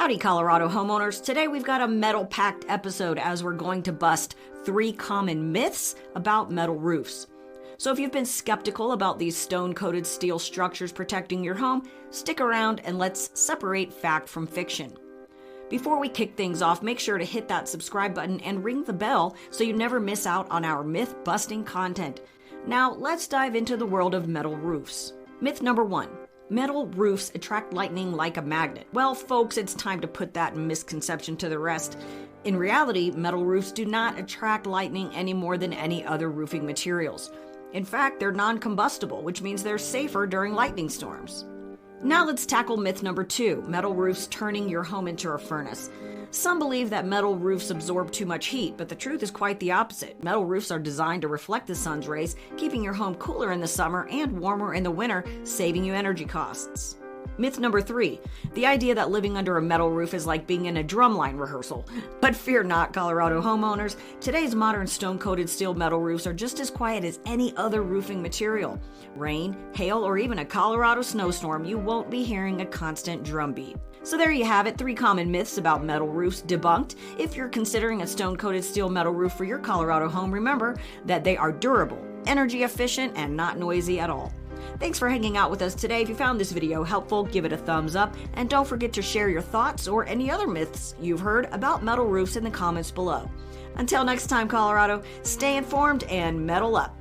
Howdy, Colorado homeowners. Today we've got a metal-packed episode as we're going to bust 3 common myths about metal roofs. So if you've been skeptical about these stone-coated steel structures protecting your home, stick around and let's separate fact from fiction. Before we kick things off, make sure to hit that subscribe button and ring the bell so you never miss out on our myth-busting content. Now let's dive into the world of metal roofs. Myth number 1. Metal roofs attract lightning like a magnet. Well, folks, it's time to put that misconception to the rest. In reality, metal roofs do not attract lightning any more than any other roofing materials. In fact, they're non-combustible, which means they're safer during lightning storms. Now let's tackle myth number 2, metal roofs turning your home into a furnace. Some believe that metal roofs absorb too much heat, but the truth is quite the opposite. Metal roofs are designed to reflect the sun's rays, keeping your home cooler in the summer and warmer in the winter, saving you energy costs. Myth number 3, the idea that living under a metal roof is like being in a drumline rehearsal. But fear not, Colorado homeowners. Today's modern stone-coated steel metal roofs are just as quiet as any other roofing material. Rain, hail, or even a Colorado snowstorm, you won't be hearing a constant drumbeat. So there you have it, 3 common myths about metal roofs debunked. If you're considering a stone-coated steel metal roof for your Colorado home, remember that they are durable, energy efficient, and not noisy at all. Thanks for hanging out with us today. If you found this video helpful, give it a thumbs up, and don't forget to share your thoughts or any other myths you've heard about metal roofs in the comments below. Until next time, Colorado, stay informed and metal up.